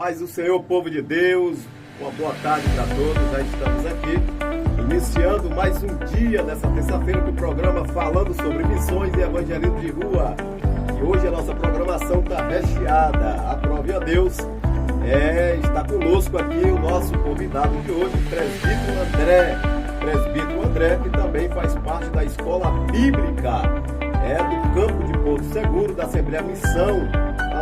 Paz do Senhor, povo de Deus, uma boa tarde para todos. Já estamos aqui, iniciando mais um dia nessa terça-feira com o programa falando sobre missões e evangelismo de rua. E hoje a nossa programação está recheada. Aprove a Deus. Está conosco aqui o nosso convidado de hoje, Presbítero André, que também faz parte da Escola Bíblica do Campo de Porto Seguro, da Assembleia Missão.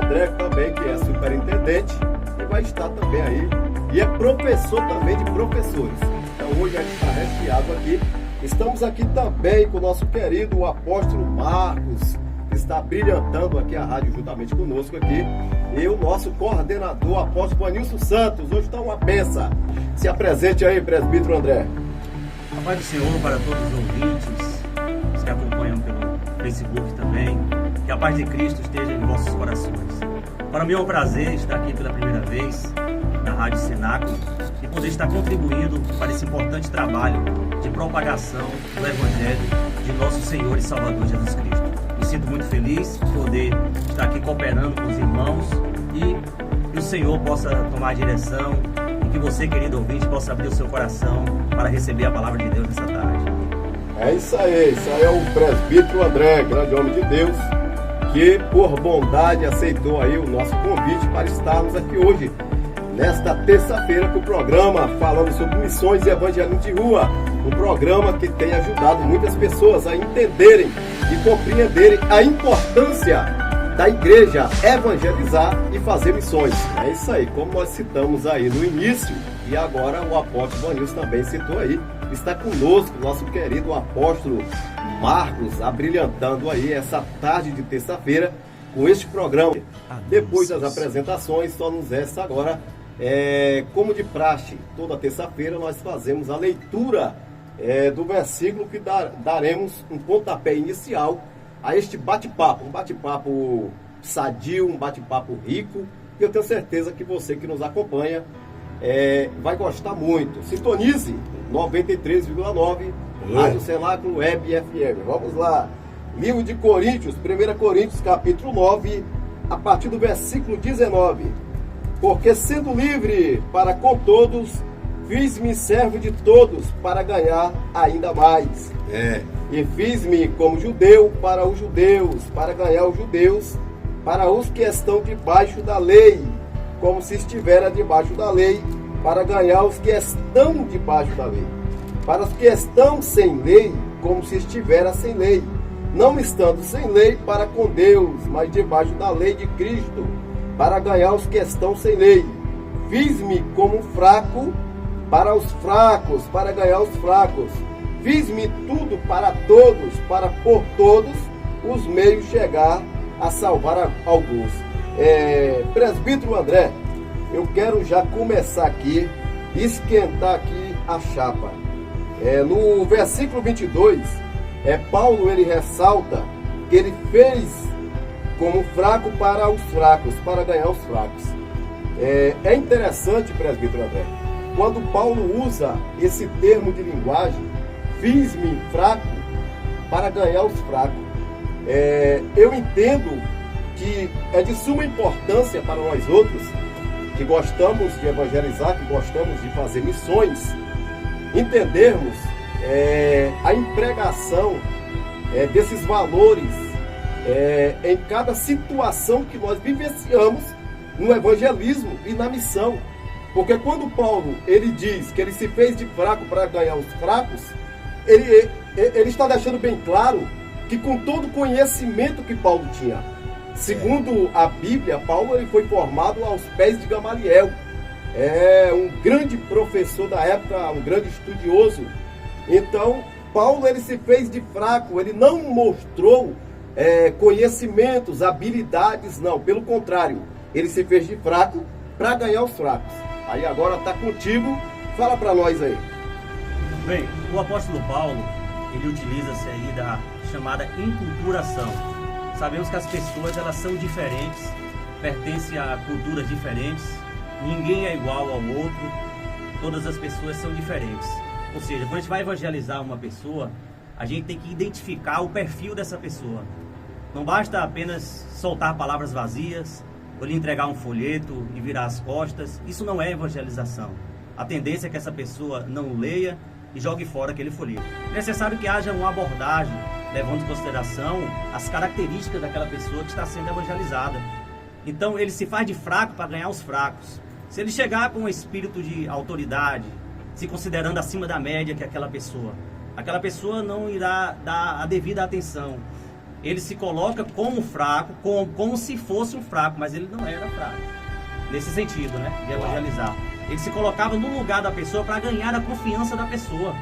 André também, que é superintendente, e vai estar também aí, e é professor também de professores. Então hoje a gente está recheado aqui. Estamos aqui também com o nosso querido apóstolo Marcos, que está brilhantando aqui a rádio juntamente conosco aqui, e o nosso coordenador, apóstolo Vanilson Santos. Hoje está uma benção. Se apresente aí, presbítero André. A paz do Senhor para todos os ouvintes, os que acompanham pelo Facebook também. Que a paz de Cristo esteja em vossos corações. Para mim é um prazer estar aqui pela primeira vez na Rádio Cenáculo e poder estar contribuindo para esse importante trabalho de propagação do Evangelho de nosso Senhor e Salvador Jesus Cristo. Me sinto muito feliz de poder estar aqui cooperando com os irmãos e que o Senhor possa tomar a direção e que você, querido ouvinte, possa abrir o seu coração para receber a palavra de Deus nessa tarde. É isso aí é o presbítero André, grande homem de Deus, que por bondade aceitou aí o nosso convite para estarmos aqui hoje, nesta terça-feira, com o programa falando sobre missões e evangelismo de rua. Um programa que tem ajudado muitas pessoas a entenderem e compreenderem a importância da igreja evangelizar e fazer missões. É isso aí, como nós citamos aí no início, e agora o apóstolo Vanilson também citou aí, está conosco nosso querido apóstolo Marcos, abrilhantando aí essa tarde de terça-feira com este programa. Depois das apresentações, só nos resta agora, como de praxe, toda terça-feira nós fazemos a leitura do versículo que daremos um pontapé inicial a este bate-papo, um bate-papo sadio, um bate-papo rico, e eu tenho certeza que você que nos acompanha vai gostar muito. Sintonize 93,9 Rádio Cenáculo Web FM. Vamos lá. Livro de Coríntios, 1 Coríntios, capítulo 9, a partir do versículo 19. Porque sendo livre para com todos, fiz-me servo de todos para ganhar ainda mais. E fiz-me como judeu para os judeus, para ganhar os judeus, para os que estão debaixo da lei, como se estivera debaixo da lei, para ganhar os que estão debaixo da lei. Para os que estão sem lei, como se estivera sem lei, não estando sem lei para com Deus, mas debaixo da lei de Cristo, para ganhar os que estão sem lei. Fiz-me como fraco para os fracos, para ganhar os fracos. Fiz-me tudo para todos, para por todos os meios chegar a salvar alguns. Presbítero André, eu quero já começar aqui, esquentar aqui a chapa. No versículo 22, Paulo ele ressalta que ele fez como fraco para os fracos, para ganhar os fracos. É interessante, presbítero André, quando Paulo usa esse termo de linguagem, fiz-me fraco para ganhar os fracos. Eu entendo que é de suma importância para nós outros, que gostamos de evangelizar, que gostamos de fazer missões, entendermos a empregação desses valores em cada situação que nós vivenciamos no evangelismo e na missão. Porque quando Paulo ele diz que ele se fez de fraco para ganhar os fracos, ele está deixando bem claro que com todo o conhecimento que Paulo tinha, segundo a Bíblia, Paulo ele foi formado aos pés de Gamaliel. Um grande professor da época, um grande estudioso. Então, Paulo ele se fez de fraco, ele não mostrou conhecimentos, habilidades, não. Pelo contrário, ele se fez de fraco para ganhar os fracos. Aí agora está contigo, fala para nós aí. Bem, o apóstolo Paulo, ele utiliza-se aí da chamada enculturação. Sabemos que as pessoas elas são diferentes, pertencem a culturas diferentes, ninguém é igual ao outro, todas as pessoas são diferentes. Ou seja, quando a gente vai evangelizar uma pessoa, a gente tem que identificar o perfil dessa pessoa. Não basta apenas soltar palavras vazias, ou lhe entregar um folheto e virar as costas. Isso não é evangelização. A tendência é que essa pessoa não leia e jogue fora aquele folheto. É necessário que haja uma abordagem, levando em consideração as características daquela pessoa que está sendo evangelizada. Então ele se faz de fraco para ganhar os fracos. Se ele chegar com um espírito de autoridade, se considerando acima da média que aquela pessoa não irá dar a devida atenção. Ele se coloca como fraco, como se fosse um fraco, mas ele não era fraco. Nesse sentido, né, de evangelizar. Ele se colocava no lugar da pessoa para ganhar a confiança da pessoa.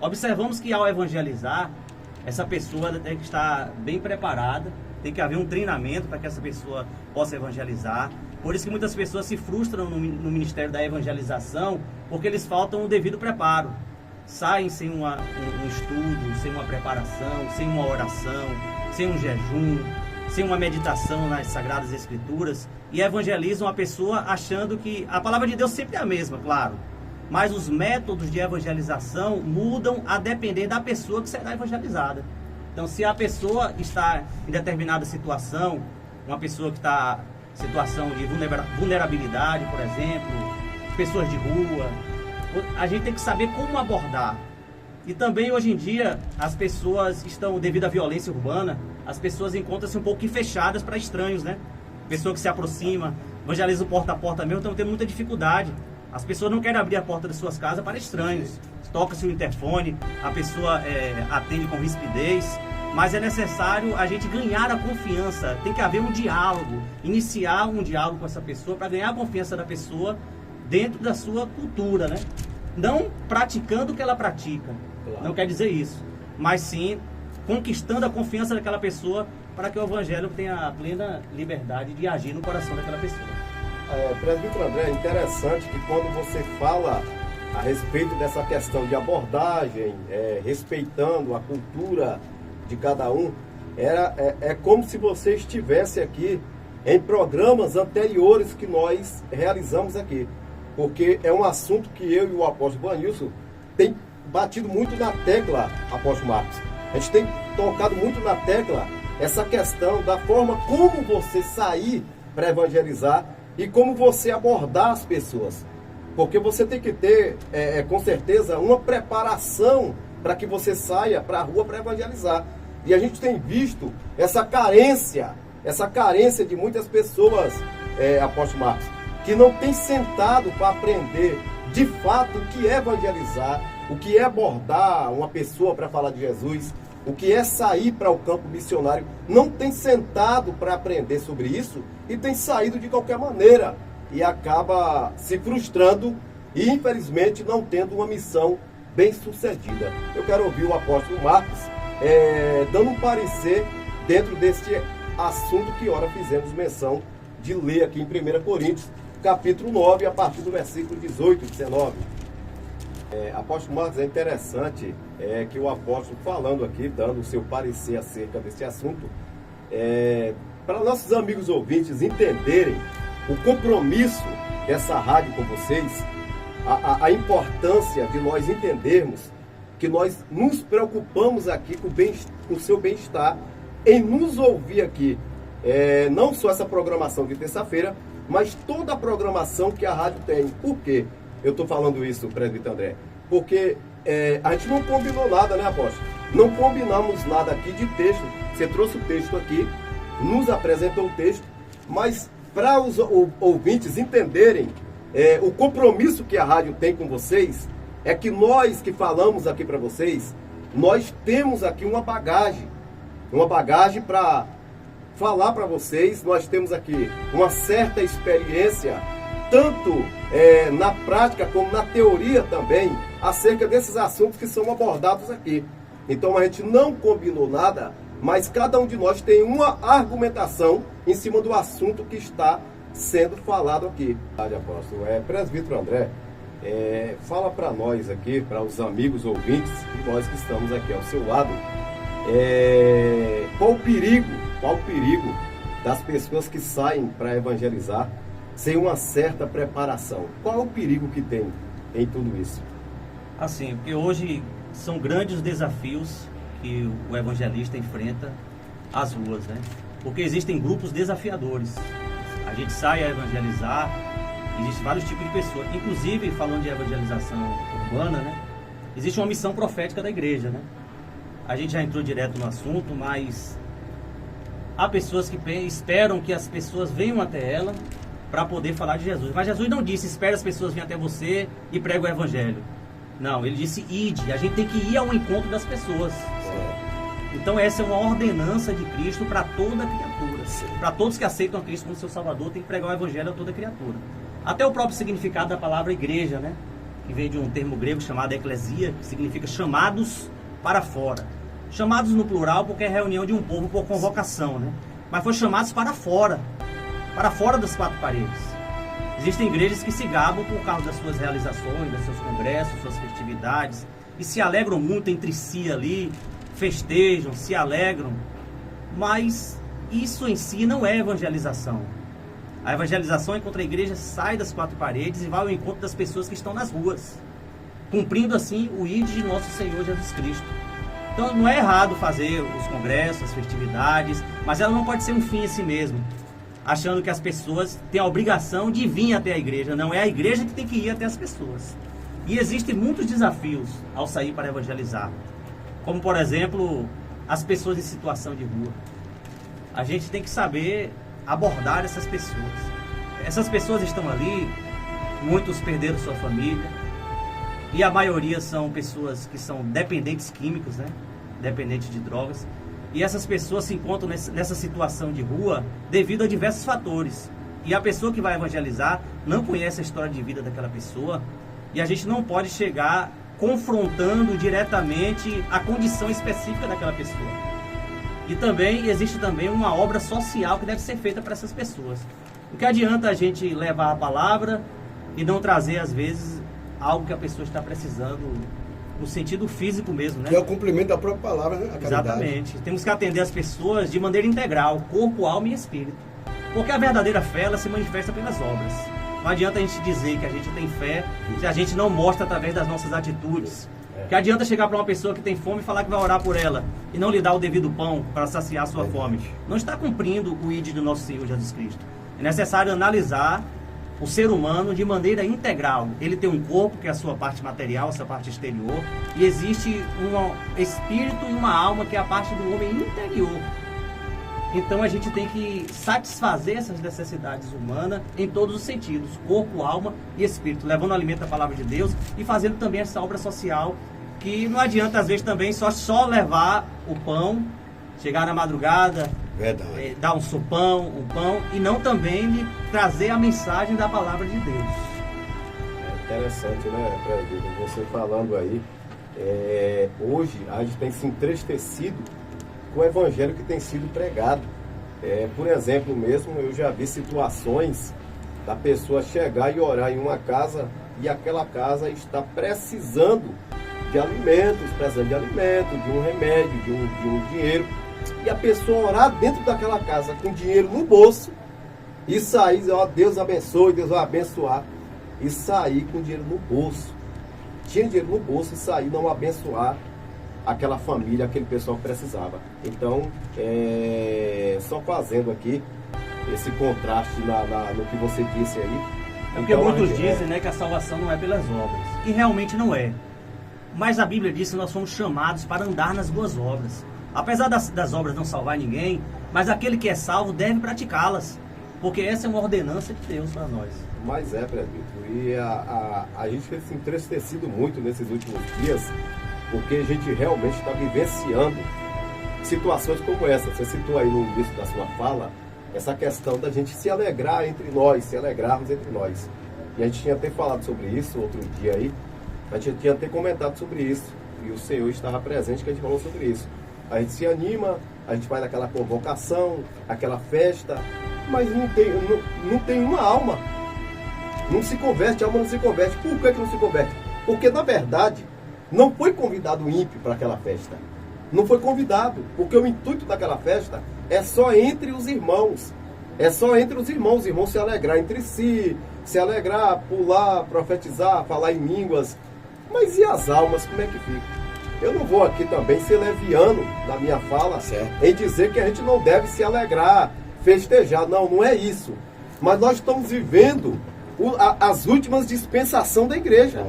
Observamos que ao evangelizar, essa pessoa tem que estar bem preparada, tem que haver um treinamento para que essa pessoa possa evangelizar. Por isso que muitas pessoas se frustram no ministério da evangelização, porque eles faltam o devido preparo. Saem sem um estudo, sem uma preparação, sem uma oração, sem um jejum, sem uma meditação nas Sagradas Escrituras, e evangelizam a pessoa achando que a palavra de Deus sempre é a mesma, claro, mas os métodos de evangelização mudam a depender da pessoa que será evangelizada. Então, se a pessoa está em determinada situação, uma pessoa que está em situação de vulnerabilidade, por exemplo, pessoas de rua, a gente tem que saber como abordar. E também hoje em dia as pessoas estão, devido à violência urbana, as pessoas encontram-se um pouco fechadas para estranhos, né? Pessoa que se aproxima, evangeliza o porta a porta mesmo, estão tendo muita dificuldade. As pessoas não querem abrir a porta das suas casas para estranhos. Toca-se o interfone, a pessoa atende com rispidez, mas é necessário a gente ganhar a confiança. Tem que haver um diálogo, iniciar um diálogo com essa pessoa para ganhar a confiança da pessoa dentro da sua cultura, né? Não praticando o que ela pratica, claro. Não quer dizer isso, mas sim conquistando a confiança daquela pessoa para que o evangelho tenha a plena liberdade de agir no coração daquela pessoa. Presbítero André, é interessante que quando você fala a respeito dessa questão de abordagem, respeitando a cultura de cada um, é como se você estivesse aqui em programas anteriores que nós realizamos aqui. Porque é um assunto que eu e o apóstolo Vanilson tem batido muito na tecla, apóstolo Marcos. A gente tem tocado muito na tecla essa questão da forma como você sair para evangelizar e como você abordar as pessoas. Porque você tem que ter, com certeza, uma preparação para que você saia para a rua para evangelizar. E a gente tem visto essa carência de muitas pessoas, apóstolo Marcos, que não tem sentado para aprender de fato o que é evangelizar, o que é abordar uma pessoa para falar de Jesus, o que é sair para o campo missionário. Não tem sentado para aprender sobre isso e tem saído de qualquer maneira e acaba se frustrando e infelizmente não tendo uma missão bem sucedida. Eu quero ouvir o apóstolo Marcos dando um parecer dentro deste assunto que ora fizemos menção de ler aqui em 1 Coríntios, capítulo 9, a partir do versículo 18 e 19. Apóstolo Marcos, é interessante que o apóstolo falando aqui, dando o seu parecer acerca desse assunto, para nossos amigos ouvintes entenderem o compromisso dessa rádio com vocês, a importância de nós entendermos que nós nos preocupamos aqui com o seu bem-estar, em nos ouvir aqui, não só essa programação de terça-feira, mas toda a programação que a rádio tem. Por quê? Eu estou falando isso, presbítero André, porque a gente não combinou nada, né, apóstolo? Não combinamos nada aqui de texto. Você trouxe o texto aqui, nos apresentou o texto, mas para os ouvintes entenderem o compromisso que a rádio tem com vocês, é que nós que falamos aqui para vocês, nós temos aqui uma bagagem para falar para vocês. Nós temos aqui uma certa experiência, tanto na prática como na teoria também, acerca desses assuntos que são abordados aqui. Então a gente não combinou nada, mas cada um de nós tem uma argumentação em cima do assunto que está sendo falado aqui. Apóstolo, presbítero André, fala para nós aqui, para os amigos ouvintes, e nós que estamos aqui ao seu lado, qual o perigo das pessoas que saem para evangelizar sem uma certa preparação? Qual é o perigo que tem em tudo isso? Assim, porque hoje são grandes desafios que o evangelista enfrenta às ruas, né? Porque existem grupos desafiadores. A A gente sai a evangelizar, existem vários tipos de pessoas. Inclusive, falando de evangelização urbana, né? Existe uma missão profética da igreja, né? A gente já entrou direto no assunto, mas há pessoas que esperam que as pessoas venham até ela para poder falar de Jesus. Mas Jesus não disse, espere as pessoas virem até você e pregue o evangelho. Não, ele disse, ide. A gente tem que ir ao encontro das pessoas. Então essa é uma ordenança de Cristo para toda criatura. Para todos que aceitam a Cristo como seu Salvador, tem que pregar o evangelho a toda criatura. Até o próprio significado da palavra igreja, né? Que vem de um termo grego chamado eclesia, que significa chamados para fora. Chamados no plural porque é reunião de um povo por convocação, né? Mas foi chamados para fora das quatro paredes. Existem igrejas que se gabam por causa das suas realizações, dos seus congressos, suas festividades, e se alegram muito entre si ali, festejam, se alegram, mas isso em si não é evangelização. A evangelização é quando a igreja sai das quatro paredes e vai ao encontro das pessoas que estão nas ruas, cumprindo assim o ID de nosso Senhor Jesus Cristo. Então não é errado fazer os congressos, as festividades, mas ela não pode ser um fim em si mesmo, achando que as pessoas têm a obrigação de vir até a igreja. Não, é a igreja que tem que ir até as pessoas. E existem muitos desafios ao sair para evangelizar, como por exemplo, as pessoas em situação de rua. A gente tem que saber abordar essas pessoas. Essas pessoas estão ali, muitos perderam sua família, e a maioria são pessoas que são dependentes químicos, né? Dependentes de drogas. E essas pessoas se encontram nessa situação de rua devido a diversos fatores. E a pessoa que vai evangelizar não conhece a história de vida daquela pessoa, e a gente não pode chegar confrontando diretamente a condição específica daquela pessoa. E também existe também uma obra social que deve ser feita para essas pessoas. O que adianta a gente levar a palavra e não trazer, às vezes, algo que a pessoa está precisando, no sentido físico mesmo, né? Que é o cumprimento da própria palavra, né? Exatamente. Temos que atender as pessoas de maneira integral, corpo, alma e espírito. Porque a verdadeira fé, ela se manifesta pelas obras. Não adianta a gente dizer que a gente tem fé se a gente não mostra através das nossas atitudes. Que adianta chegar para uma pessoa que tem fome e falar que vai orar por ela e não lhe dar o devido pão para saciar a sua fome. Não está cumprindo o ID do nosso Senhor Jesus Cristo. É necessário analisar o ser humano de maneira integral. Ele tem um corpo, que é a sua parte material, a sua parte exterior, e existe um espírito e uma alma, que é a parte do homem interior. Então a gente tem que satisfazer essas necessidades humanas em todos os sentidos, corpo, alma e espírito, levando o alimento da palavra de Deus e fazendo também essa obra social, que não adianta às vezes também só levar o pão, chegar na madrugada, dar um sopão, um pão, e não também lhe trazer a mensagem da palavra de Deus. É interessante, né, Fred, você falando aí, hoje a gente tem se entristecido com o evangelho que tem sido pregado. Por exemplo mesmo, eu já vi situações da pessoa chegar e orar em uma casa e aquela casa está precisando de alimentos, de um remédio, de um dinheiro, e a pessoa orar dentro daquela casa com dinheiro no bolso e sair, ó, Deus abençoe, Deus vai abençoar, e sair com dinheiro no bolso. Tinha dinheiro no bolso e sair não abençoar aquela família, aquele pessoal que precisava. Então, só fazendo aqui esse contraste no que você disse aí. Porque então, muitos dizem, né, que a salvação não é pelas obras. E realmente não é. Mas a Bíblia diz que nós somos chamados para andar nas boas obras. Apesar das obras não salvar ninguém, mas aquele que é salvo deve praticá-las. Porque essa é uma ordenança de Deus para nós. Mas presbítero, e a gente tem se entristecido muito nesses últimos dias, porque a gente realmente está vivenciando situações como essa. Você citou aí no início da sua fala essa questão da gente se alegrar entre nós, se alegrarmos entre nós. E a gente tinha até falado sobre isso outro dia aí, a gente tinha até comentado sobre isso, e o Senhor estava presente que a gente falou sobre isso. A gente se anima, a gente faz aquela convocação, aquela festa, mas não tem uma alma. Não se converte, a alma não se converte. Por que não se converte? Porque, na verdade, não foi convidado o ímpio para aquela festa. Não foi convidado, porque o intuito daquela festa é só entre os irmãos. É só entre os irmãos se alegrar entre si, se alegrar, pular, profetizar, falar em línguas. Mas e as almas, como é que fica? Eu não vou aqui também ser leviano na minha fala, certo, em dizer que a gente não deve se alegrar, festejar. Não, não é isso. Mas nós estamos vivendo as últimas dispensações da igreja.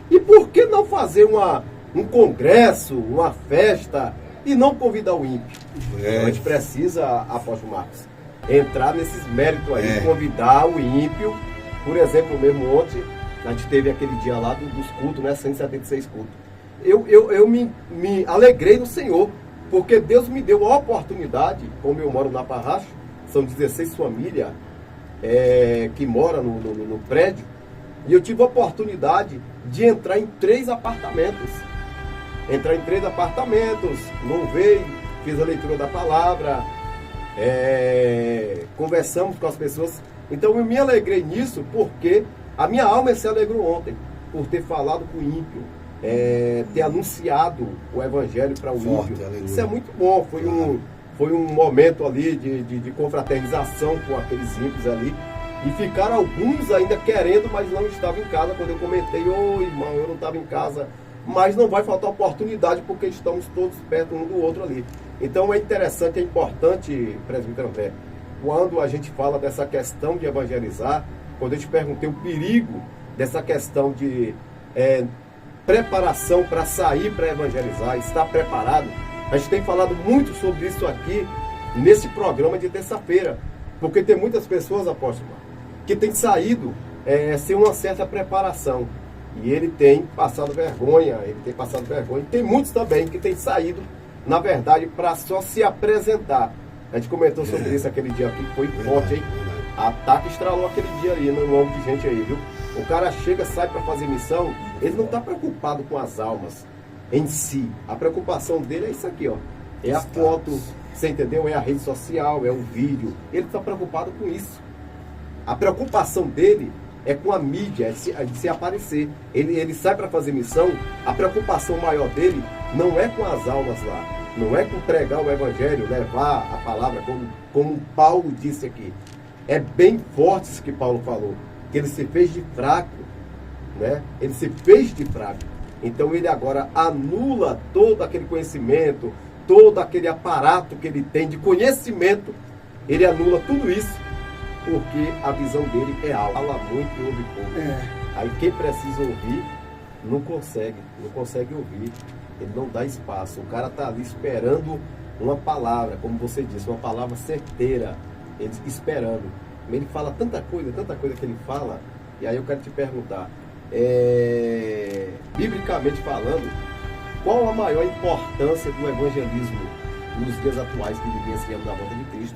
E por que não fazer um congresso, uma festa e não convidar o ímpio? A gente precisa, apóstolo Marcos, entrar nesses méritos aí, convidar o ímpio. Por exemplo, mesmo ontem, a gente teve aquele dia lá dos cultos, né? 176 cultos. Eu me alegrei no Senhor, porque Deus me deu a oportunidade, como eu moro na Parracho, são 16 famílias que moram no prédio, e eu tive a oportunidade de entrar em 3 apartamentos. Louvei, fiz a leitura da palavra, conversamos com as pessoas. Então eu me alegrei nisso porque a minha alma se alegrou ontem, por ter falado com o ímpio, ter anunciado o evangelho para o ímpio. Isso é muito bom, foi um momento ali de confraternização com aqueles ímpios ali. E ficaram alguns ainda querendo, mas não estavam em casa. Quando eu comentei, irmão, eu não estava em casa. Mas não vai faltar oportunidade, porque estamos todos perto um do outro ali. Então é interessante, é importante, presbítero André, quando a gente fala dessa questão de evangelizar, quando eu te perguntei o perigo dessa questão de preparação para sair para evangelizar, estar preparado. A gente tem falado muito sobre isso aqui nesse programa de terça-feira, porque tem muitas pessoas, apóstolo, que têm saído sem uma certa preparação, e ele tem passado vergonha, Tem muitos também que têm saído, na verdade, para só se apresentar. A gente comentou sobre isso aquele dia aqui, foi forte, hein? Ataque estralou aquele dia aí, no nome de gente aí, viu? O cara chega, sai para fazer missão, ele não está preocupado com as almas em si. A preocupação dele é isso aqui, ó. É a foto, você entendeu? É a rede social, é o vídeo. Ele está preocupado com isso. A preocupação dele é com a mídia, de se aparecer. Ele sai para fazer missão, a preocupação maior dele não é com as almas lá, não é com pregar o evangelho, levar a palavra, como Paulo disse aqui. É bem forte isso que Paulo falou, que ele se fez de fraco, né? Ele se fez de fraco. Então ele agora anula todo aquele conhecimento, todo aquele aparato que ele tem de conhecimento, ele anula tudo isso, porque a visão dele é alta. Fala muito e ouve pouco. Aí quem precisa ouvir, não consegue ouvir, ele não dá espaço. O cara está ali esperando uma palavra, como você disse, uma palavra certeira, ele esperando. Ele fala tanta coisa que ele fala, e aí eu quero te perguntar, biblicamente falando, qual a maior importância do evangelismo nos dias atuais que vivenciamos na volta de Cristo?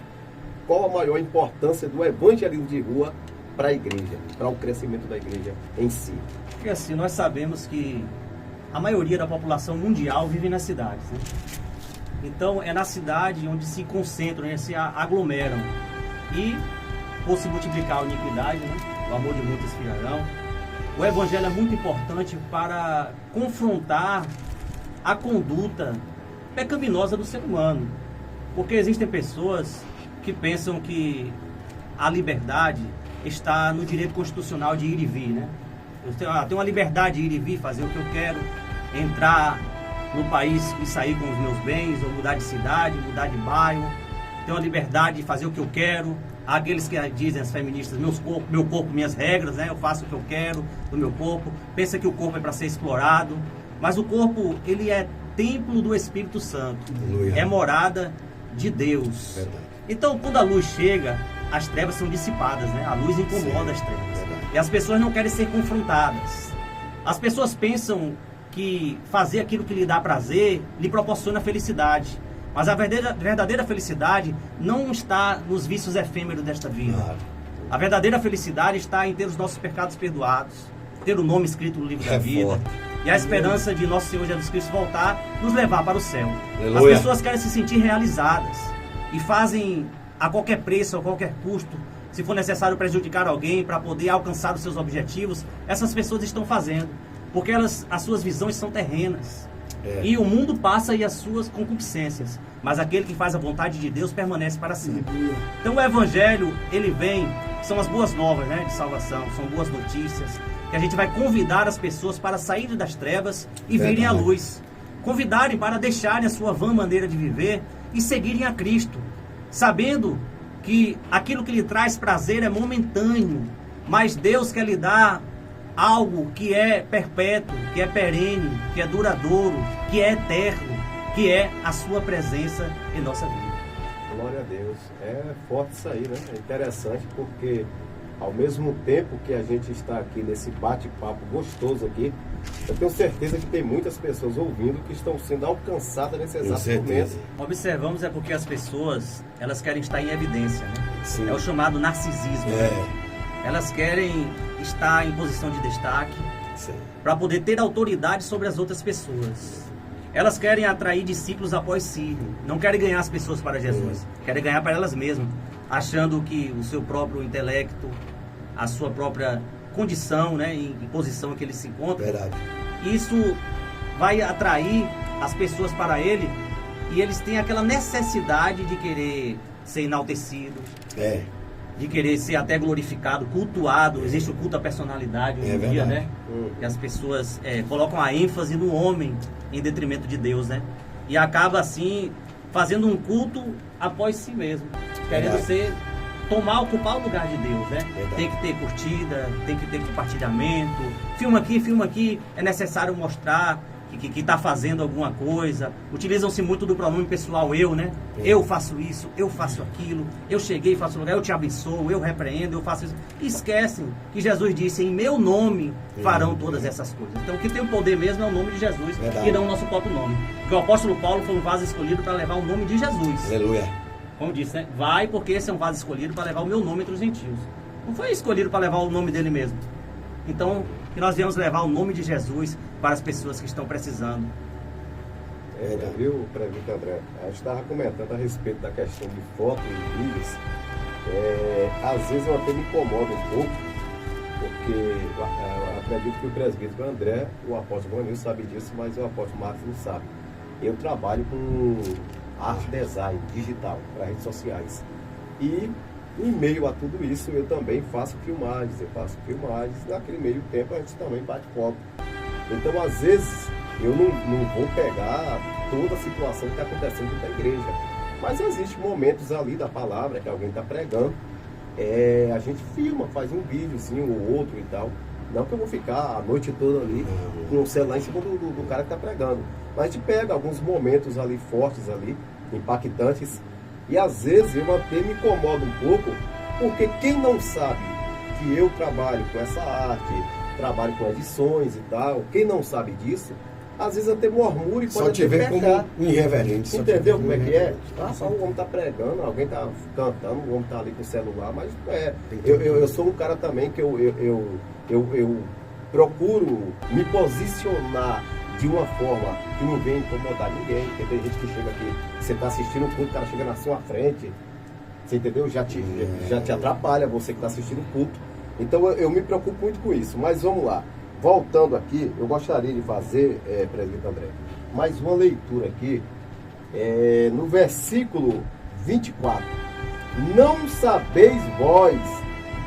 Qual a maior importância do evangelismo de rua para a igreja, para o crescimento da igreja em si? Porque assim, nós sabemos que a maioria da população mundial vive nas cidades, né? Então é na cidade onde se concentram, né, se aglomeram. E por se multiplicar a iniquidade, né, o amor de muitos esfriarão. O evangelho é muito importante para confrontar a conduta pecaminosa do ser humano. Porque existem pessoas que pensam que a liberdade está no direito constitucional de ir e vir, né? Eu tenho uma liberdade de ir e vir, fazer o que eu quero, entrar no país e sair com os meus bens, ou mudar de cidade, mudar de bairro. Tenho a liberdade de fazer o que eu quero. Há aqueles que dizem, as feministas, meu corpo, minhas regras, né? Eu faço o que eu quero do meu corpo. Pensa que o corpo é para ser explorado. Mas o corpo, ele é templo do Espírito Santo. Aleluia. É morada de Deus. Verdade. Então, quando a luz chega, as trevas são dissipadas, né? A luz incomoda as trevas. Verdade. E as pessoas não querem ser confrontadas. As pessoas pensam que fazer aquilo que lhe dá prazer lhe proporciona felicidade. Mas a verdadeira felicidade não está nos vícios efêmeros desta vida. Claro. A verdadeira felicidade está em ter os nossos pecados perdoados, ter o nome escrito no livro da vida, e a esperança de nosso Senhor Jesus Cristo voltar, nos levar para o céu. Aleluia. As pessoas querem se sentir realizadas e fazem a qualquer preço, a qualquer custo, se for necessário prejudicar alguém para poder alcançar os seus objetivos. Essas pessoas estão fazendo, porque as suas visões são terrenas. E o mundo passa e as suas concupiscências, mas aquele que faz a vontade de Deus permanece para sempre. Então o evangelho, ele vem, são as boas novas, né, de salvação, são boas notícias, que a gente vai convidar as pessoas para saírem das trevas e virem à luz, convidarem para deixarem a sua vã maneira de viver e seguirem a Cristo, sabendo que aquilo que lhe traz prazer é momentâneo, mas Deus quer lhe dar algo que é perpétuo, que é perene, que é duradouro, que é eterno, que é a sua presença em nossa vida. Glória a Deus. É forte isso aí, né? É interessante porque ao mesmo tempo que a gente está aqui nesse bate-papo gostoso aqui, eu tenho certeza que tem muitas pessoas ouvindo que estão sendo alcançadas nesse exato momento. Observamos porque as pessoas, elas querem estar em evidência, né? Sim. É o chamado narcisismo. Né? Elas querem estar em posição de destaque para poder ter autoridade sobre as outras pessoas. Elas querem atrair discípulos após si, não querem ganhar as pessoas para Jesus, querem ganhar para elas mesmas, achando que o seu próprio intelecto, a sua própria condição, né, em posição que ele se encontra, isso vai atrair as pessoas para ele e eles têm aquela necessidade de querer ser enaltecido, de querer ser até glorificado, cultuado. Existe o culto à personalidade hoje em dia, né? Que as pessoas colocam a ênfase no homem em detrimento de Deus, né? E acaba assim fazendo um culto após si mesmo, querendo ocupar o lugar de Deus, né? Tem que ter curtida, tem que ter compartilhamento, filma aqui, é necessário mostrar que está fazendo alguma coisa. Utilizam-se muito do pronome pessoal eu, né? Eu faço isso, eu faço aquilo, eu cheguei, faço lugar, eu te abençoo, eu repreendo, eu faço isso. Esquecem que Jesus disse, em meu nome farão todas essas coisas. Então o que tem o poder mesmo é o nome de Jesus e não o nosso próprio nome. Porque o apóstolo Paulo foi um vaso escolhido para levar o nome de Jesus. Aleluia. Como disse, né? Vai porque esse é um vaso escolhido para levar o meu nome entre os gentios. Não foi escolhido para levar o nome dele mesmo. Então, que nós viemos levar o nome de Jesus para as pessoas que estão precisando. Viu, Presbítero André? A gente estava comentando a respeito da questão de fotos e vídeos. Às vezes eu até me incomodo um pouco, porque eu acredito que o presbítero André, o apóstolo Gonil sabe disso, mas o apóstolo Marcos não sabe. Eu trabalho com arte design digital para redes sociais. E em meio a tudo isso, eu também faço filmagens. Naquele meio tempo a gente também bate foto. Então, às vezes, eu não vou pegar toda a situação que está acontecendo dentro da igreja. Mas existem momentos ali da palavra que alguém está pregando. A gente filma, faz um videozinho ou outro e tal. Não que eu vou ficar a noite toda ali com o celular em cima do cara que está pregando. Mas a gente pega alguns momentos ali fortes ali, impactantes. E às vezes eu até me incomodo um pouco, porque quem não sabe que eu trabalho com essa arte, trabalho com edições e tal, quem não sabe disso, às vezes até murmura e pode só te ver como irreverente. Entendeu como é que é? Só o homem está pregando, alguém está cantando, o homem está ali com o celular, mas eu sou um cara também que eu procuro me posicionar de uma forma que não venha incomodar ninguém, porque tem gente que chega aqui, você está assistindo o culto, o cara chega na sua frente, você entendeu? Já te atrapalha, você que está assistindo o culto. Então eu me preocupo muito com isso, mas vamos lá. Voltando aqui, eu gostaria de fazer, presbítero André, mais uma leitura aqui, no versículo 24. Não sabeis vós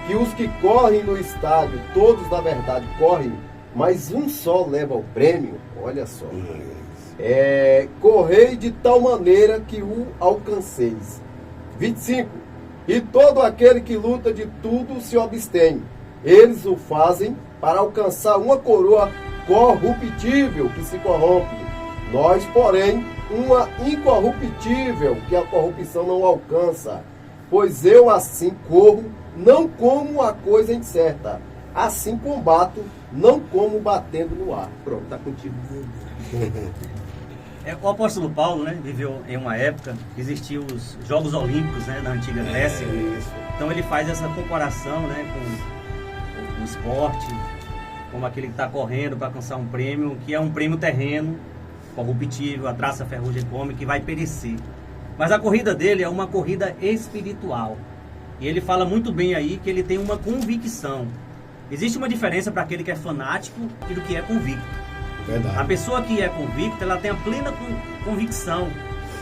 que os que correm no estádio, todos na verdade correm, mas um só leva o prêmio? Olha só. Correi de tal maneira que o alcanceis. 25. E todo aquele que luta de tudo se abstém. Eles o fazem para alcançar uma coroa corruptível que se corrompe. Nós, porém, uma incorruptível que a corrupção não alcança. Pois eu assim corro, não como a coisa incerta. Assim combato, não como batendo no ar. Pronto, está contigo. O apóstolo Paulo, né, viveu em uma época que existiam os Jogos Olímpicos, né, na antiga Grécia. Então ele faz essa comparação, né, com o esporte, como aquele que está correndo para alcançar um prêmio, que é um prêmio terreno, corruptível, a traça ferrugem come, que vai perecer. Mas a corrida dele é uma corrida espiritual. E ele fala muito bem aí que ele tem uma convicção. Existe uma diferença para aquele que é fanático e do que é convicto. Verdade. A pessoa que é convicta, ela tem a plena convicção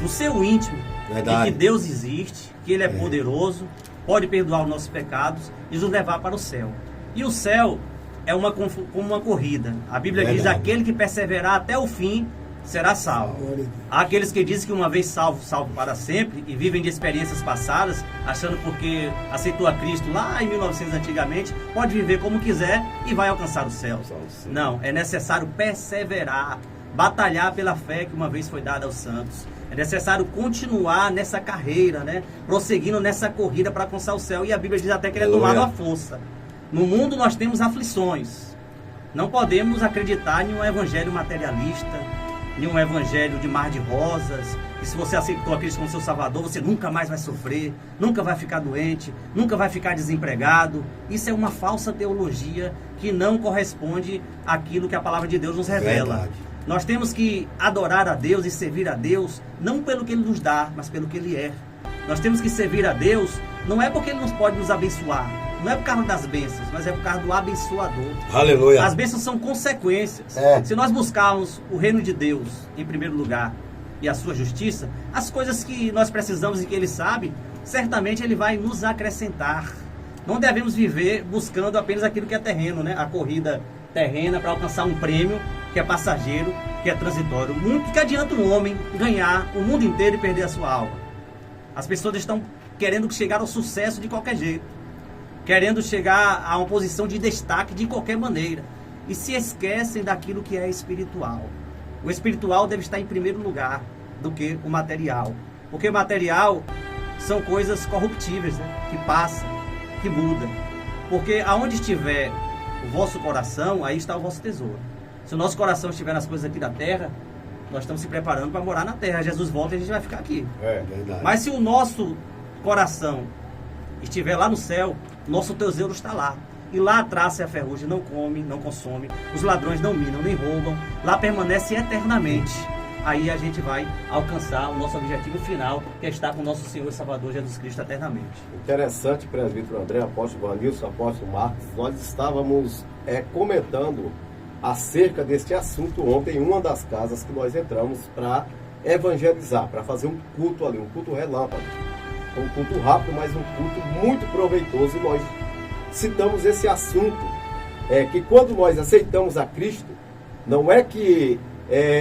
no seu íntimo de que Deus existe, que Ele é poderoso, pode perdoar os nossos pecados e nos levar para o céu. E o céu é como uma corrida. A Bíblia diz, aquele que perseverar até o fim, será salvo. Glória a Deus. Há aqueles que dizem que uma vez salvo, salvo para sempre, e vivem de experiências passadas, achando porque aceitou a Cristo lá em 1900 antigamente, pode viver como quiser e vai alcançar o céu. Não, é necessário perseverar, batalhar pela fé que uma vez foi dada aos santos. É necessário continuar nessa carreira, né? Prosseguindo nessa corrida para alcançar o céu. E a Bíblia diz até que ele é tomado à força. No mundo nós temos aflições. Não podemos acreditar em um evangelho materialista, em um evangelho de mar de rosas, que se você aceitou a Cristo como seu Salvador, você nunca mais vai sofrer, nunca vai ficar doente, nunca vai ficar desempregado. Isso é uma falsa teologia que não corresponde àquilo que a palavra de Deus nos revela. Verdade. Nós temos que adorar a Deus e servir a Deus, não pelo que Ele nos dá, mas pelo que Ele é. Nós temos que servir a Deus, não é porque Ele pode nos abençoar, não é por causa das bênçãos, mas é por causa do abençoador. Aleluia. As bênçãos são consequências. É. Se nós buscarmos o reino de Deus em primeiro lugar e a sua justiça, as coisas que nós precisamos e que Ele sabe, certamente Ele vai nos acrescentar. Não devemos viver buscando apenas aquilo que é terreno, né? A corrida terrena para alcançar um prêmio que é passageiro, que é transitório. Muito que adianta um homem ganhar o mundo inteiro e perder a sua alma. As pessoas estão querendo chegar ao sucesso de qualquer jeito, querendo chegar a uma posição de destaque de qualquer maneira, e se esquecem daquilo que é espiritual. O espiritual deve estar em primeiro lugar do que o material, porque o material são coisas corruptíveis, né? Que passam, que mudam. Porque aonde estiver o vosso coração, aí está o vosso tesouro. Se o nosso coração estiver nas coisas aqui da terra, nós estamos se preparando para morar na terra. Jesus volta e a gente vai ficar aqui. É. Verdade. Mas se o nosso coração estiver lá no céu, nosso tesouro está lá. E lá a traça e a ferrugem não come, não consome. Os ladrões não minam, nem roubam. Lá permanece eternamente. Aí a gente vai alcançar o nosso objetivo final, que é estar com o nosso Senhor e Salvador Jesus Cristo eternamente. Interessante, presbítero André, apóstolo Vanilson, apóstolo Marcos, nós estávamos comentando acerca deste assunto ontem em uma das casas que nós entramos para evangelizar, para fazer um culto ali, um culto relâmpago. Um culto rápido, mas um culto muito proveitoso. E nós citamos esse assunto, que quando nós aceitamos a Cristo, não é que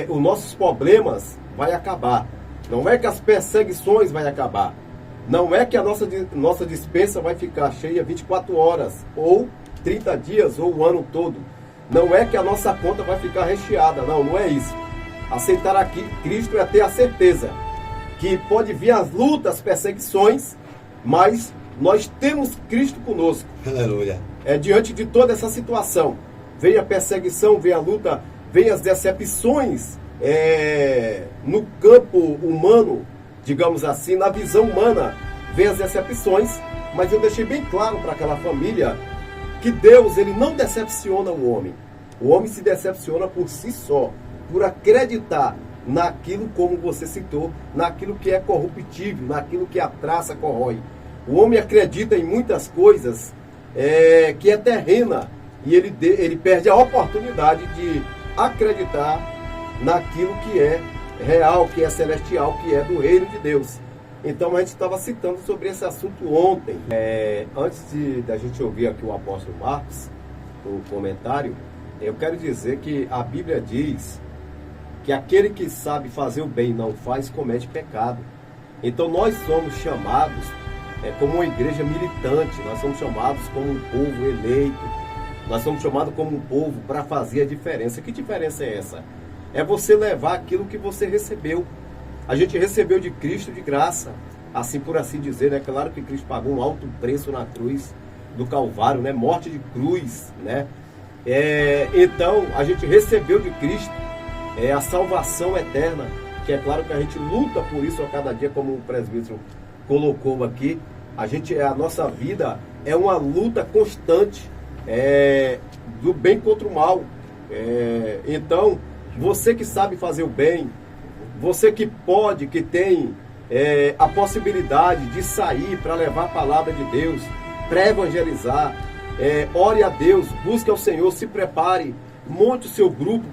os nossos problemas vai acabar, não é que as perseguições vai acabar, não é que a nossa dispensa vai ficar cheia 24 horas, ou 30 dias, ou o ano todo. Não é que a nossa conta vai ficar recheada, não é isso. Aceitar aqui Cristo é ter a certeza que pode vir as lutas, as perseguições, mas nós temos Cristo conosco. Aleluia. Diante de toda essa situação, vem a perseguição, vem a luta, vem as decepções no campo humano, digamos assim, na visão humana, vem as decepções, mas eu deixei bem claro para aquela família que Deus, ele não decepciona o homem. O homem se decepciona por si só, por acreditar naquilo, como você citou, naquilo que é corruptível, naquilo que a traça corrói. O homem acredita em muitas coisas que é terrena, e ele perde a oportunidade de acreditar naquilo que é real, que é celestial, que é do reino de Deus. Então a gente estava citando sobre esse assunto ontem. Antes da gente ouvir aqui o apóstolo Marcos, o comentário, eu quero dizer que a Bíblia diz que aquele que sabe fazer o bem e não faz, comete pecado. Então nós somos chamados como uma igreja militante, nós somos chamados como um povo eleito, nós somos chamados como um povo para fazer a diferença. Que diferença é essa? É você levar aquilo que você recebeu. A gente recebeu de Cristo de graça, assim por assim dizer, né? Claro que Cristo pagou um alto preço na cruz do Calvário, né? Morte de cruz, né? Então, a gente recebeu de Cristo a salvação eterna, que é claro que a gente luta por isso a cada dia, como o presbítero colocou aqui. A nossa vida é uma luta constante do bem contra o mal. Então, você que sabe fazer o bem, você que pode, que tem a possibilidade de sair para levar a palavra de Deus, para evangelizar, ore a Deus, busque ao Senhor, se prepare, monte o seu grupo,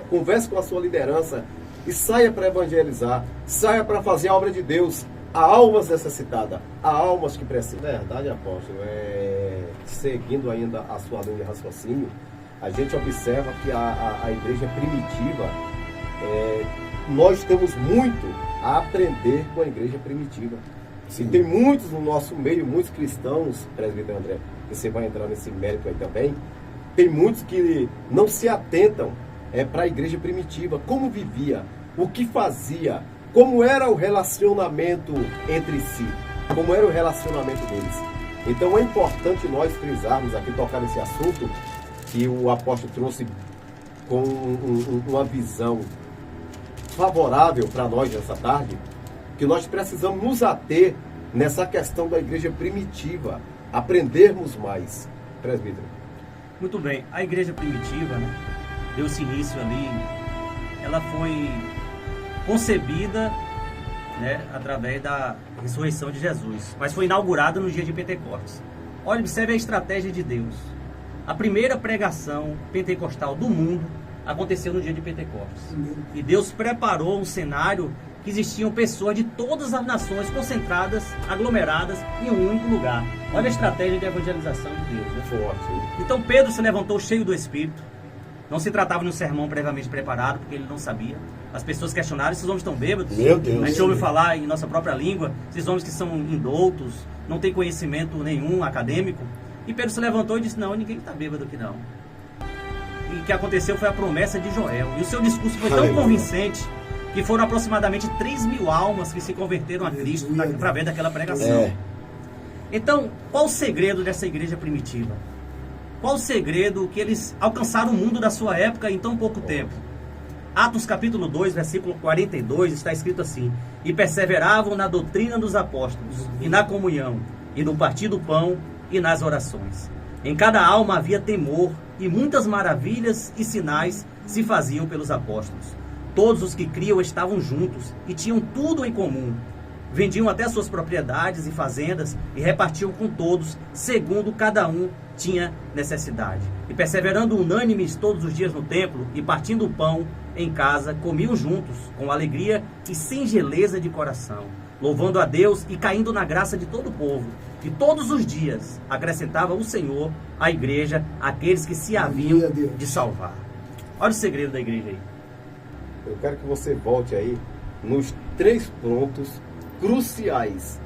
converse com a sua liderança e saia para evangelizar, saia para fazer a obra de Deus. Há almas necessitadas, há almas que precisam. Verdade, apóstolo, seguindo ainda a sua linha de raciocínio, a gente observa que a igreja primitiva, nós temos muito a aprender com a igreja primitiva. E tem muitos no nosso meio, muitos cristãos, presbítero André, que você vai entrar nesse mérito aí também, tem muitos que não se atentam para a igreja primitiva, como vivia, o que fazia, como era o relacionamento entre si, como era o relacionamento deles. Então é importante nós frisarmos aqui, tocar nesse assunto que o apóstolo trouxe com uma visão favorável para nós nessa tarde, que nós precisamos nos ater nessa questão da igreja primitiva, aprendermos mais. Presbítero. Muito bem, a igreja primitiva, né, deu-se início ali, ela foi concebida, né, através da ressurreição de Jesus, mas foi inaugurada no dia de Pentecostes. Olha, observe a estratégia de Deus. A primeira pregação pentecostal do mundo aconteceu no dia de Pentecostes. E Deus preparou um cenário que existiam pessoas de todas as nações concentradas, aglomeradas em um único lugar. Olha a estratégia de evangelização de Deus, né? Forte. Então Pedro se levantou cheio do Espírito. Não se tratava de um sermão previamente preparado, porque ele não sabia. As pessoas questionaram: esses homens estão bêbados? Meu Deus. A gente ouve falar em nossa própria língua, esses homens que são indoutos, não têm conhecimento nenhum acadêmico. E Pedro se levantou e disse: não, ninguém está bêbado aqui não. E o que aconteceu foi a promessa de Joel. E o seu discurso foi tão convincente que foram aproximadamente 3.000 almas que se converteram a Cristo através daquela pregação. Então, qual o segredo dessa igreja primitiva? Qual o segredo que eles alcançaram o mundo da sua época em tão pouco tempo? Atos capítulo 2, versículo 42, está escrito assim: e perseveravam na doutrina dos apóstolos, e na comunhão, e no partir do pão, e nas orações. Em cada alma havia temor, e muitas maravilhas e sinais se faziam pelos apóstolos. Todos os que criam estavam juntos e tinham tudo em comum. Vendiam até suas propriedades e fazendas e repartiam com todos, segundo cada um tinha necessidade. E perseverando unânimes todos os dias no templo e partindo o pão em casa, comiam juntos, com alegria e singeleza de coração, louvando a Deus e caindo na graça de todo o povo. E todos os dias acrescentava o Senhor à igreja aqueles que se haviam de salvar. Olha o segredo da igreja aí. Eu quero que você volte aí nos 3 pontos cruciais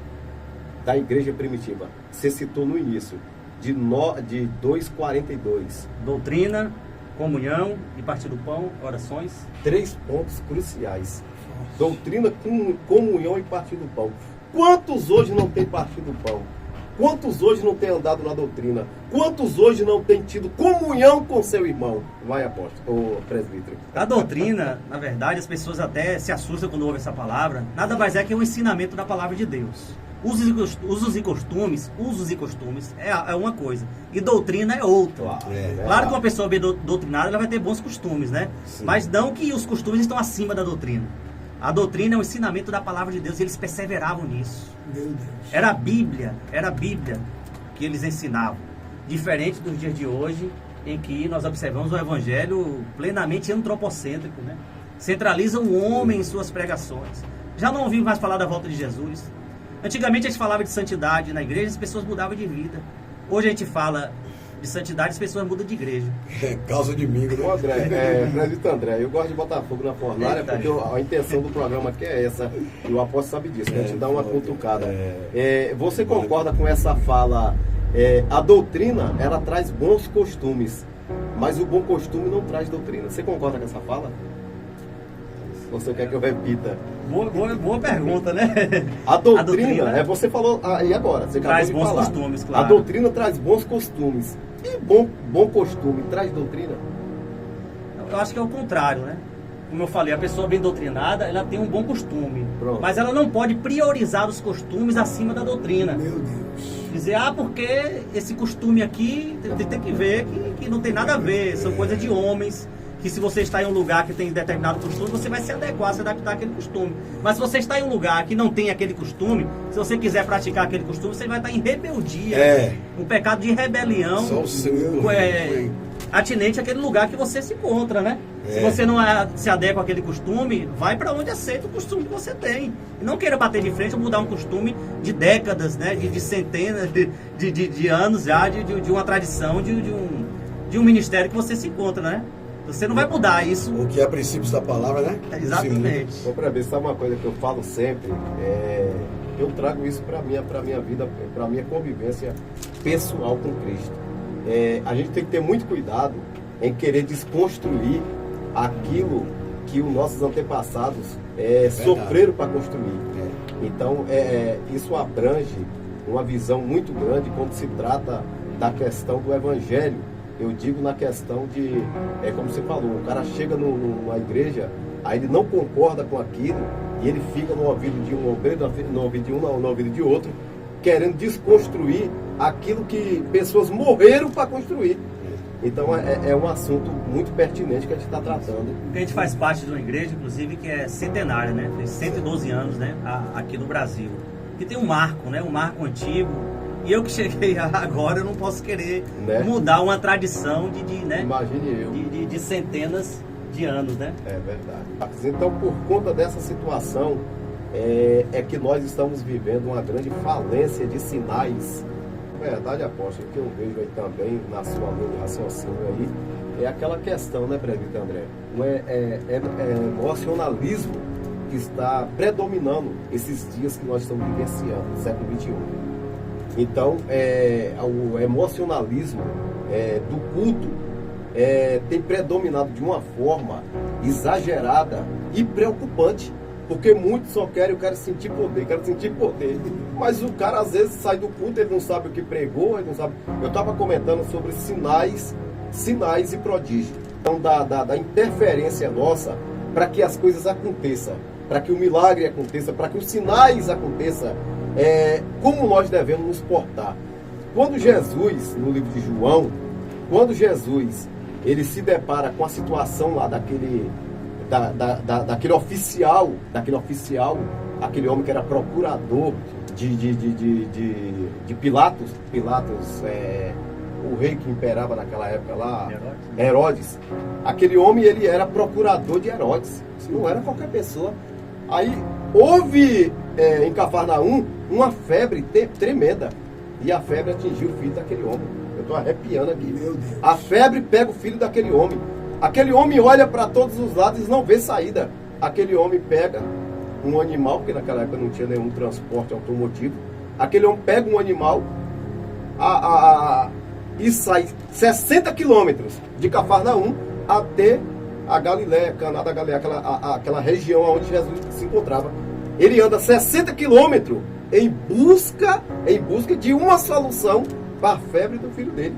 da igreja primitiva. Você citou no início, de 2:42. Doutrina, comunhão e partir do pão, orações. 3 pontos cruciais. Doutrina, comunhão e partir do pão. Quantos hoje não têm partido do pão? Quantos hoje não têm andado na doutrina? Quantos hoje não têm tido comunhão com seu irmão? Vai, apóstolo, presbítero. A doutrina, na verdade, as pessoas até se assustam quando ouvem essa palavra. Nada mais é que um ensinamento da palavra de Deus. Usos e costumes é uma coisa. E doutrina é outra. Claro que uma pessoa bem doutrinada, ela vai ter bons costumes, né? Sim. Mas não que os costumes estão acima da doutrina. A doutrina é um ensinamento da palavra de Deus e eles perseveravam nisso. Meu Deus. Era a Bíblia que eles ensinavam. Diferente dos dias de hoje, em que nós observamos um evangelho plenamente antropocêntrico, né? Centraliza o homem em suas pregações. Já não ouvimos mais falar da volta de Jesus. Antigamente a gente falava de santidade na igreja, as pessoas mudavam de vida. Hoje a gente fala de santidade, as pessoas mudam de igreja. Causa de mim, Ô André, presbítero André, eu gosto de botar fogo na fornalha, porque a intenção do programa aqui é essa, e o apóstolo sabe disso, que a gente dá uma cutucada. Você concorda com essa fala? A doutrina, ela traz bons costumes, mas o bom costume não traz doutrina. Você concorda com essa fala? Você quer que eu repita? Boa pergunta, né? A doutrina, você falou, e agora? Você traz acabou de bons falar. costumes, claro. A doutrina traz bons costumes. E bom costume traz doutrina? Eu acho que é o contrário, né? Como eu falei, a pessoa bem doutrinada, ela tem um bom costume. Pronto. Mas ela não pode priorizar os costumes acima da doutrina. Meu Deus. Dizer, porque esse costume aqui, tem que ver que não tem nada a ver. São coisas de homens. Que se você está em um lugar que tem determinado costume, você vai se adequar, se adaptar àquele costume. Mas se você está em um lugar que não tem aquele costume, se você quiser praticar aquele costume, você vai estar em rebeldia. Um pecado de rebelião. Só o Senhor. Atinente àquele lugar que você se encontra, né? Se você não se adequa àquele costume, vai para onde aceita o costume que você tem. E não queira bater de frente ou mudar um costume de décadas, né? De centenas de anos já, de uma tradição, de um ministério que você se encontra, né? Você não vai mudar isso. O que é princípios da palavra, né? Exatamente. Só para ver, sabe uma coisa que eu falo sempre? Eu trago isso para minha vida, para minha convivência pessoal com Cristo. A gente tem que ter muito cuidado em querer desconstruir aquilo que os nossos antepassados sofreram para construir. Então, isso abrange uma visão muito grande quando se trata da questão do evangelho. Eu digo na questão de, como você falou, o cara chega numa igreja, aí ele não concorda com aquilo, e ele fica no ouvido de um, no ouvido de um, no ouvido de outro, querendo desconstruir aquilo que pessoas morreram para construir. Então é um assunto muito pertinente que a gente está tratando. Porque a gente faz parte de uma igreja, inclusive, que é centenária, né? Fez 112 anos, né? Aqui no Brasil. Que tem um marco, né? Um marco antigo. E eu que cheguei agora, eu não posso querer mudar uma tradição né? Imagine eu. De centenas de anos, né? É verdade. Então, por conta dessa situação, é que nós estamos vivendo uma grande falência de sinais. Verdade, apóstolo, que eu vejo aí também na sua linha de raciocínio aí, é aquela questão, né, presbítero André? Emocionalismo que está predominando esses dias que nós estamos vivenciando, no século XXI. Então, o emocionalismo do culto tem predominado de uma forma exagerada e preocupante. Porque muitos só querem, eu quero sentir poder. Mas o cara às vezes sai do culto, ele não sabe o que pregou, ele não sabe. Eu estava comentando sobre sinais e prodígios. Então da interferência nossa para que as coisas aconteçam, para que o milagre aconteça, para que os sinais aconteçam, como nós devemos nos portar. Quando Jesus, no livro de João, ele se depara com a situação lá daquele oficial, aquele homem que era procurador de Pilatos, o rei que imperava naquela época lá, Herodes. Aquele homem, ele era procurador de Herodes, não era qualquer pessoa. Aí houve em Cafarnaum uma febre tremenda, e a febre atingiu o filho daquele homem. Eu estou arrepiando aqui. Meu Deus. A febre pega o filho daquele homem. Aquele homem olha para todos os lados e não vê saída. Aquele homem pega um animal, porque naquela época não tinha nenhum transporte automotivo. Aquele homem pega um animal e sai 60 quilômetros de Cafarnaum até a Galiléia, Caná da Galiléia, aquela região onde Jesus se encontrava. Ele anda 60 quilômetros em busca de uma solução para a febre do filho dele.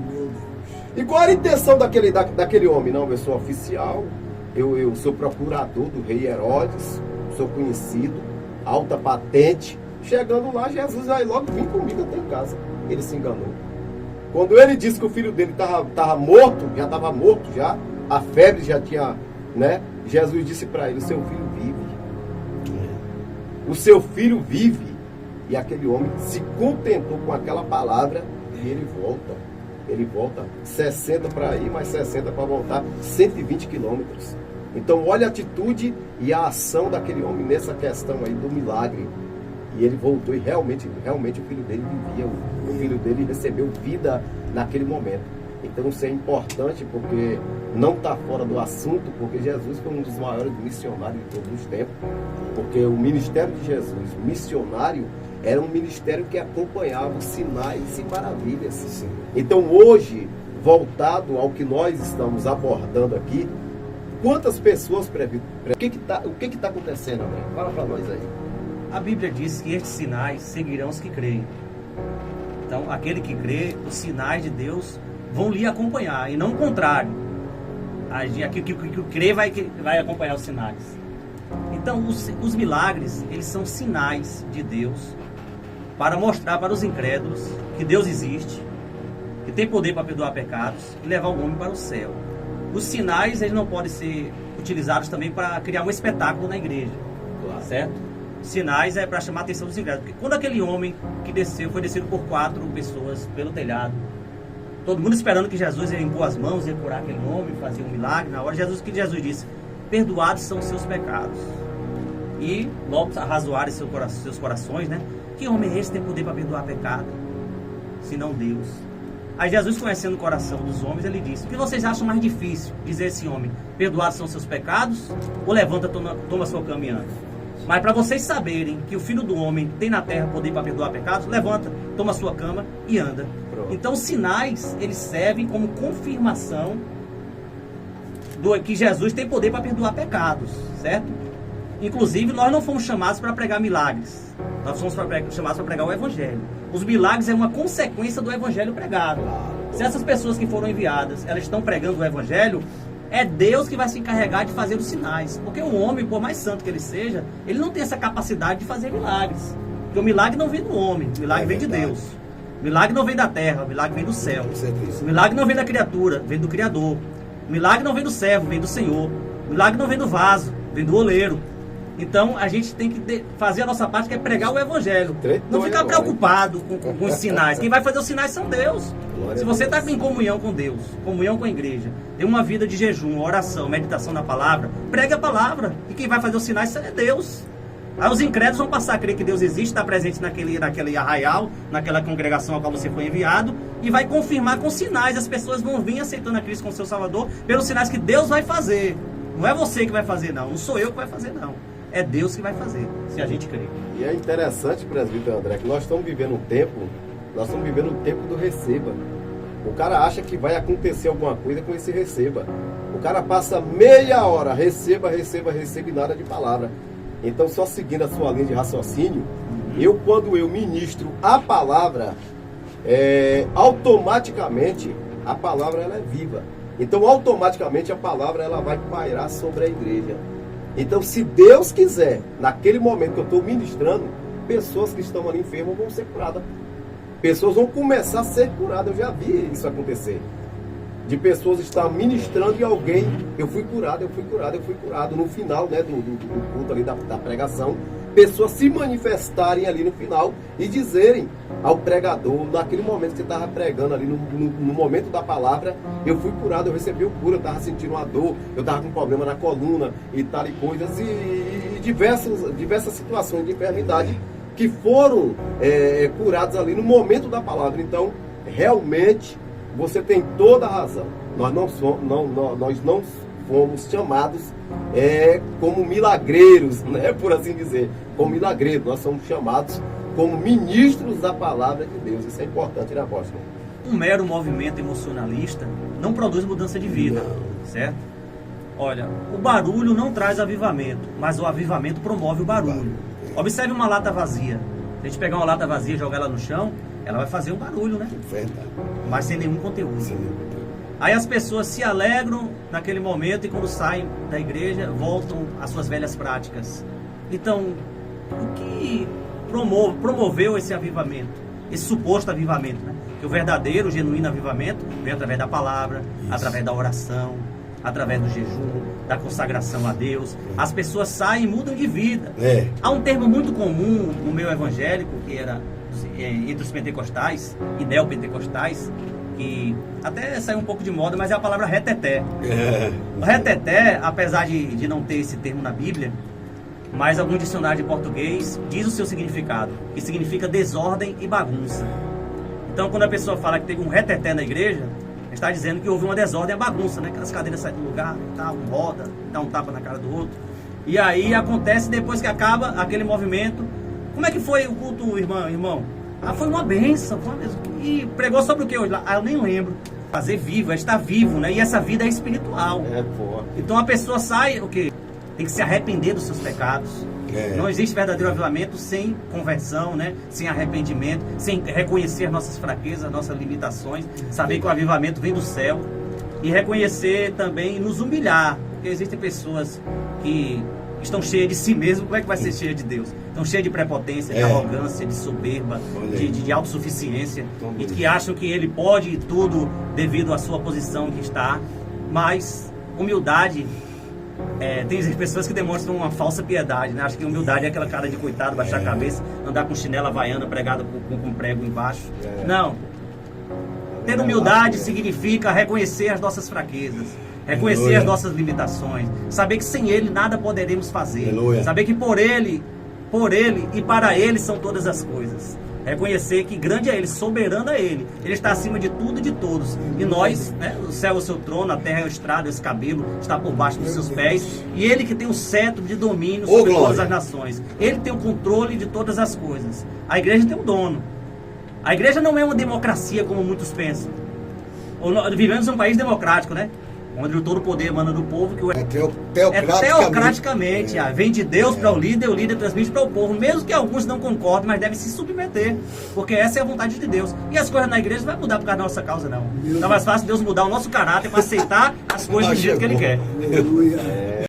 E qual era a intenção daquele homem? Não, eu sou oficial, eu sou procurador do rei Herodes, sou conhecido, alta patente. Chegando lá, Jesus vai logo, vem comigo até em casa. Ele se enganou. Quando ele disse que o filho dele estava morto, já, a febre já tinha, né? Jesus disse para ele, o seu filho vive. O seu filho vive. E aquele homem se contentou com aquela palavra e ele volta. Ele volta 60 para ir, mais 60 para voltar, 120 quilômetros. Então olha a atitude e a ação daquele homem nessa questão aí do milagre. E ele voltou e realmente o filho dele vivia, o filho dele recebeu vida naquele momento. Então isso é importante porque não está fora do assunto, porque Jesus foi um dos maiores missionários de todos os tempos. Porque o ministério de Jesus, missionário, era um ministério que acompanhava sinais e maravilhas. Sim. Então hoje, voltado ao que nós estamos abordando aqui, quantas pessoas o que está acontecendo, André? Fala para nós aí. A Bíblia diz que estes sinais seguirão os que creem. Então, aquele que crê, os sinais de Deus vão lhe acompanhar, e não o contrário. Aquele que crê vai acompanhar os sinais. Então, os milagres, eles são sinais de Deus para mostrar para os incrédulos que Deus existe, que tem poder para perdoar pecados e levar o homem para o céu. Os sinais, eles não podem ser utilizados também para criar um espetáculo na igreja, certo? Sinais é para chamar a atenção dos incrédulos. Porque quando aquele homem que foi descido por 4 pessoas pelo telhado, todo mundo esperando que Jesus ia impor as mãos, ia curar aquele homem, fazer um milagre. Na hora, Jesus disse, perdoados são os seus pecados. E logo arrazoaram seus corações, né? Que homem é esse que tem poder para perdoar pecado? Senão Deus. Aí Jesus, conhecendo o coração dos homens, ele disse: o que vocês acham mais difícil? Dizer a esse homem: perdoados são seus pecados, ou levanta, toma sua cama e anda? Mas para vocês saberem que o Filho do Homem tem na terra poder para perdoar pecados, levanta, toma sua cama e anda. Pronto. Então os sinais, eles servem como confirmação que Jesus tem poder para perdoar pecados, certo? Inclusive, nós não fomos chamados para pregar milagres. Nós fomos chamados para pregar o Evangelho. Os milagres é uma consequência do Evangelho pregado. Se essas pessoas que foram enviadas, elas estão pregando o Evangelho, é Deus que vai se encarregar de fazer os sinais. Porque o homem, por mais santo que ele seja, ele não tem essa capacidade de fazer milagres. Porque o milagre não vem do homem, o milagre vem de Deus. O milagre não vem da terra, o milagre vem do céu. O milagre não vem da criatura, vem do Criador. O milagre não vem do servo, vem do Senhor. O milagre não vem do vaso, vem do oleiro. Então a gente tem que fazer a nossa parte, que é pregar o Evangelho. Não ficar preocupado com os sinais. Quem vai fazer os sinais são Deus. Se você está em comunhão com Deus, comunhão com a igreja, tem uma vida de jejum, oração, meditação na palavra, pregue a palavra. E quem vai fazer os sinais é Deus. Aí os incrédulos vão passar a crer que Deus existe, está presente naquele arraial, naquela congregação a qual você foi enviado, e vai confirmar com sinais. As pessoas vão vir aceitando a Cristo como seu Salvador pelos sinais que Deus vai fazer. Não é você que vai fazer, não. Não sou eu que vai fazer, não. É Deus que vai fazer, se a gente crer. E é interessante, presbítero André, que nós estamos vivendo um tempo do receba. O cara acha que vai acontecer alguma coisa com esse receba. O cara passa meia hora, receba e nada de palavra. Então, só seguindo a sua linha de raciocínio, quando eu ministro a palavra, automaticamente a palavra ela é viva. Então, automaticamente a palavra ela vai pairar sobre a igreja. Então, se Deus quiser, naquele momento que eu estou ministrando, pessoas que estão ali enfermas vão ser curadas. Pessoas vão começar a ser curadas. Eu já vi isso acontecer. De pessoas estar ministrando e alguém, eu fui curado. No final, né, do culto ali da pregação, pessoas se manifestarem ali no final e dizerem ao pregador, naquele momento que você estava pregando ali, no momento da palavra, eu fui curado, eu recebi o cura, eu estava sentindo uma dor, eu estava com problema na coluna e tal e coisas, e diversas situações de enfermidade que foram curadas ali no momento da palavra. Então, realmente, você tem toda a razão. Nós não fomos chamados como milagreiros, né, por assim dizer, como milagreiros. Nós somos chamados como ministros da palavra de Deus. Isso é importante, né, apóstolo? Um mero movimento emocionalista não produz mudança de vida, certo? Olha, o barulho não traz avivamento, mas o avivamento promove o barulho. Observe uma lata vazia. Se a gente pegar uma lata vazia e jogar ela no chão, ela vai fazer um barulho, né? Mas sem nenhum conteúdo. Aí as pessoas se alegram naquele momento e quando saem da igreja, voltam às suas velhas práticas. Então, o que promoveu esse avivamento? Esse suposto avivamento, né? Que o verdadeiro, o genuíno avivamento vem através da palavra, através da oração, através do jejum, da consagração a Deus. As pessoas saem e mudam de vida. Há um termo muito comum no meio evangélico, que era entre os pentecostais e neopentecostais, que até saiu um pouco de moda, mas é a palavra reteté. O reteté, apesar de não ter esse termo na Bíblia, mas algum dicionário de português diz o seu significado, que significa desordem e bagunça. Então, quando a pessoa fala que teve um reteté na igreja, está dizendo que houve uma desordem e bagunça, né? Que as cadeiras saem do lugar, tá, um roda, dá um tapa na cara do outro. E aí acontece, depois que acaba aquele movimento. Como é que foi o culto, irmão? Foi uma bênção. E pregou sobre o que hoje? Eu nem lembro. Fazer vivo, é estar vivo, né? E essa vida é espiritual. Então a pessoa sai, o quê? Tem que se arrepender dos seus pecados. Não existe verdadeiro avivamento sem conversão, né? Sem arrependimento, sem reconhecer nossas fraquezas, nossas limitações, saber que o avivamento vem do céu e reconhecer também e nos humilhar, porque existem pessoas que estão cheias de si mesmo. Como é que vai ser cheia de Deus? Estão cheias de prepotência, de arrogância, de soberba, de autossuficiência, e que acham que ele pode tudo devido à sua posição que está. Mas humildade, tem pessoas que demonstram uma falsa piedade, né? Acho que humildade é aquela cara de coitado, baixar a cabeça, andar com chinela havaiana pregada com prego embaixo. Não. Ter humildade significa reconhecer as nossas fraquezas, reconhecer as nossas limitações, saber que sem Ele nada poderemos fazer, saber que por Ele e para Ele são todas as coisas. Reconhecer que grande é Ele, soberano é Ele. Ele está acima de tudo e de todos. E nós, né, o céu é o seu trono, a terra é o estrado, esse cabelo está por baixo dos seus pés. E Ele que tem o cetro de domínio sobre todas as nações. Ele tem o controle de todas as coisas. A igreja tem um dono. A igreja não é uma democracia como muitos pensam. Vivemos em um país democrático, né? Onde todo o poder emana do povo. Que teocraticamente. Vem de Deus para o líder transmite para o povo. Mesmo que alguns não concordem, mas devem se submeter. Porque essa é a vontade de Deus. E as coisas na igreja não vai mudar por causa da nossa causa, não. Então é mais fácil Deus mudar o nosso caráter para aceitar as coisas do jeito que Ele quer. Aleluia.